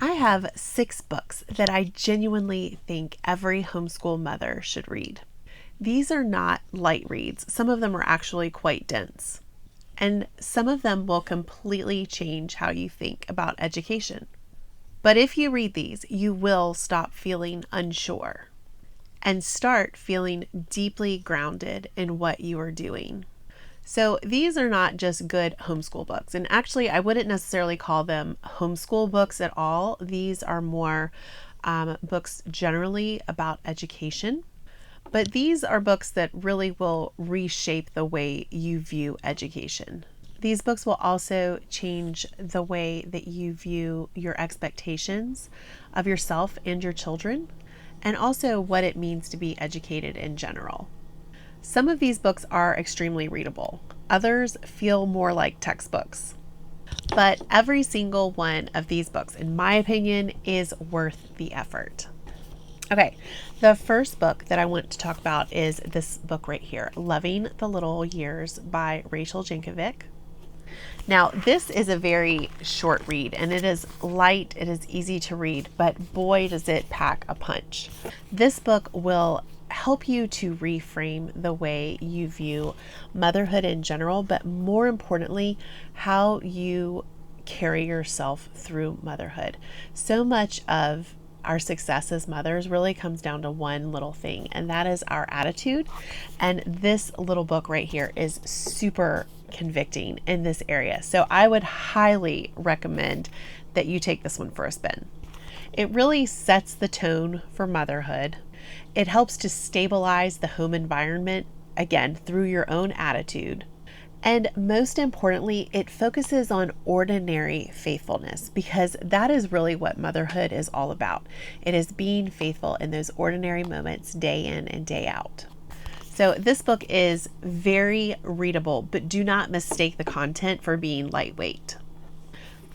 I have 6 books that I genuinely think every homeschool mother should read. These are not light reads. Some of them are actually quite dense. And some of them will completely change how you think about education. But if you read these, you will stop feeling unsure and start feeling deeply grounded in what you are doing. So these are not just good homeschool books. And actually, I wouldn't necessarily call them homeschool books at all. These are more books generally about education. But these are books that really will reshape the way you view education. These books will also change the way that you view your expectations of yourself and your children, and also what it means to be educated in general. Some of these books are extremely readable. Others feel more like textbooks. But every single one of these books, in my opinion, is worth the effort. Okay, the first book that I want to talk about is this book right here, Loving the Little Years by Rachel Jankovic. Now, this is a very short read, and it is light, it is easy to read, but boy, does it pack a punch. This book will help you to reframe the way you view motherhood in general, but more importantly, how you carry yourself through motherhood. So much of our success as mothers really comes down to one little thing, and that is our attitude. And this little book right here is super convicting in this area. So I would highly recommend that you take this one for a spin. It really sets the tone for motherhood. It helps to stabilize the home environment, again, through your own attitude. And most importantly, it focuses on ordinary faithfulness, because that is really what motherhood is all about. It is being faithful in those ordinary moments, day in and day out. So this book is very readable, but do not mistake the content for being lightweight.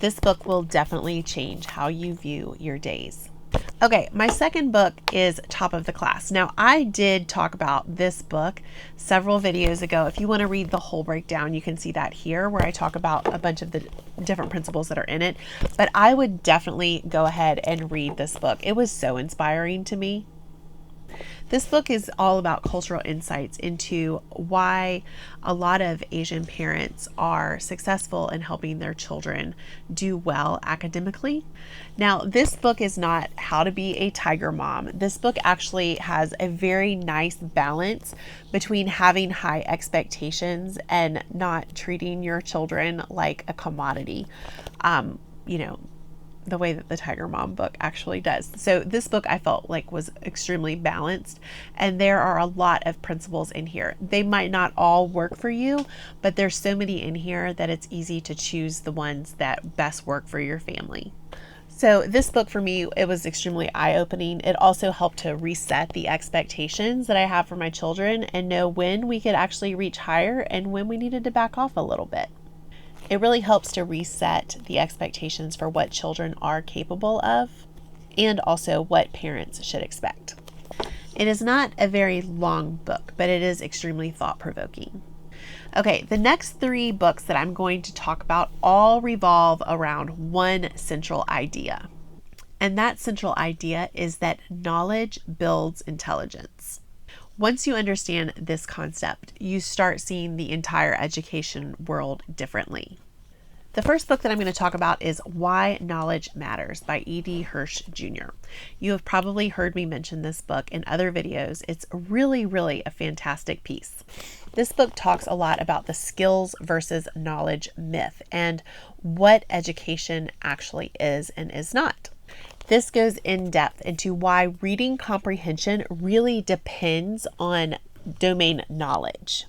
This book will definitely change how you view your days. Okay, my second book is Top of the Class. Now, I did talk about this book several videos ago. If you want to read the whole breakdown, you can see that here, where I talk about a bunch of the different principles that are in it. But I would definitely go ahead and read this book. It was so inspiring to me. This book is all about cultural insights into why a lot of Asian parents are successful in helping their children do well academically. Now, this book is not how to be a tiger mom. This book actually has a very nice balance between having high expectations and not treating your children like a commodity. The way that the Tiger Mom book actually does. So this book I felt like was extremely balanced, and there are a lot of principles in here. They might not all work for you, but there's so many in here that it's easy to choose the ones that best work for your family. So this book for me, it was extremely eye-opening. It also helped to reset the expectations that I have for my children and know when we could actually reach higher and when we needed to back off a little bit. It really helps to reset the expectations for what children are capable of and also what parents should expect. It is not a very long book, but it is extremely thought-provoking. Okay, the next 3 books that I'm going to talk about all revolve around one central idea. And that central idea is that knowledge builds intelligence. Once you understand this concept, you start seeing the entire education world differently. The first book that I'm going to talk about is Why Knowledge Matters by E.D. Hirsch Jr. You have probably heard me mention this book in other videos. It's really, really a fantastic piece. This book talks a lot about the skills versus knowledge myth and what education actually is and is not. This goes in depth into why reading comprehension really depends on domain knowledge.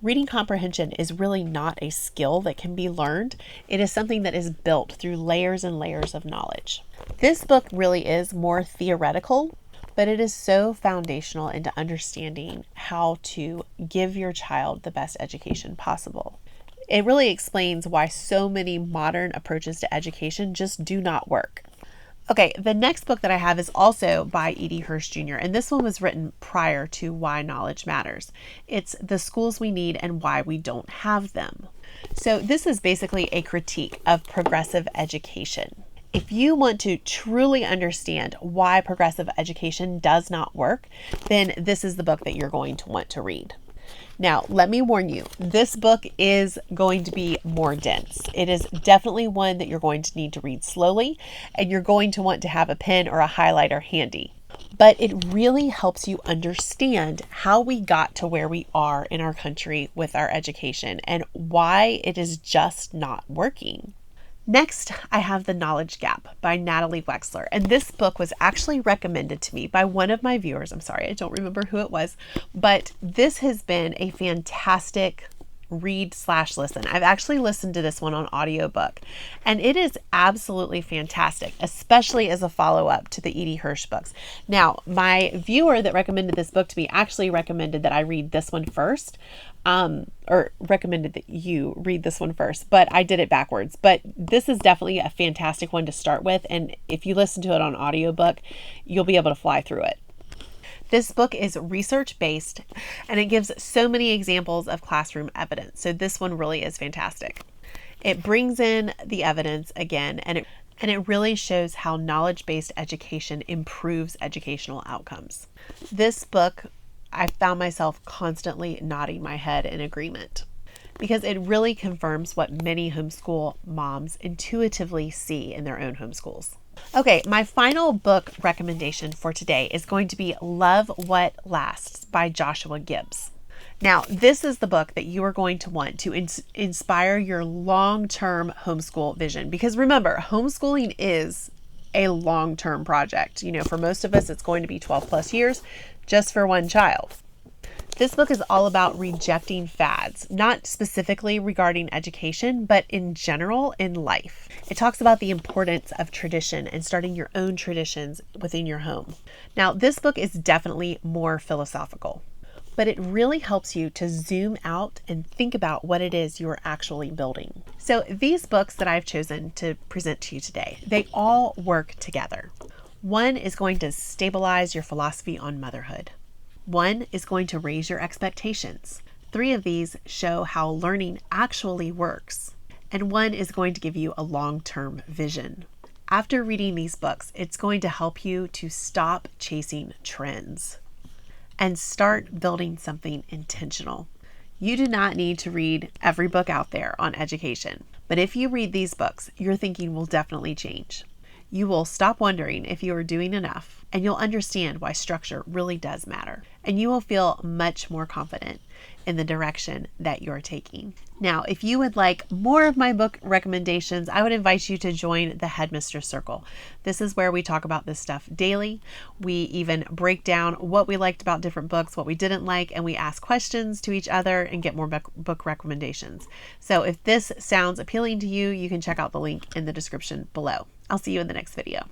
Reading comprehension is really not a skill that can be learned. It is something that is built through layers and layers of knowledge. This book really is more theoretical, but it is so foundational into understanding how to give your child the best education possible. It really explains why so many modern approaches to education just do not work. Okay, the next book that I have is also by E.D. Hirsch Jr., and this one was written prior to Why Knowledge Matters. It's The Schools We Need and Why We Don't Have Them. So this is basically a critique of progressive education. If you want to truly understand why progressive education does not work, then this is the book that you're going to want to read. Now, let me warn you, this book is going to be more dense. It is definitely one that you're going to need to read slowly, and you're going to want to have a pen or a highlighter handy. But it really helps you understand how we got to where we are in our country with our education and why it is just not working. Next, I have The Knowledge Gap by Natalie Wexler. And this book was actually recommended to me by one of my viewers. I'm sorry, I don't remember who it was, but this has been a fantastic read/listen. I've actually listened to this one on audiobook, and it is absolutely fantastic, especially as a follow-up to the Edie Hirsch books. Now, my viewer that recommended this book to me actually recommended that I read this one first, or recommended that you read this one first, but I did it backwards. But this is definitely a fantastic one to start with, and if you listen to it on audiobook, you'll be able to fly through it. This book is research-based, and it gives so many examples of classroom evidence. So this one really is fantastic. It brings in the evidence again, and it really shows how knowledge-based education improves educational outcomes. This book, I found myself constantly nodding my head in agreement because it really confirms what many homeschool moms intuitively see in their own homeschools. Okay, my final book recommendation for today is going to be Love What Lasts by Joshua Gibbs. Now, this is the book that you are going to want to inspire your long-term homeschool vision, because remember, homeschooling is a long-term project. You know, for most of us, it's going to be 12 plus years just for one child. This book is all about rejecting fads, not specifically regarding education, but in general in life. It talks about the importance of tradition and starting your own traditions within your home. Now, this book is definitely more philosophical, but it really helps you to zoom out and think about what it is you are actually building. So these books that I've chosen to present to you today, they all work together. One is going to stabilize your philosophy on motherhood. One is going to raise your expectations. 3 of these show how learning actually works. And one is going to give you a long-term vision. After reading these books, it's going to help you to stop chasing trends and start building something intentional. You do not need to read every book out there on education, but if you read these books, your thinking will definitely change. You will stop wondering if you are doing enough, and you'll understand why structure really does matter. And you will feel much more confident in the direction that you're taking. Now, if you would like more of my book recommendations, I would invite you to join the Headmistress Circle. This is where we talk about this stuff daily. We even break down what we liked about different books, what we didn't like, and we ask questions to each other and get more book recommendations. So if this sounds appealing to you, you can check out the link in the description below. I'll see you in the next video.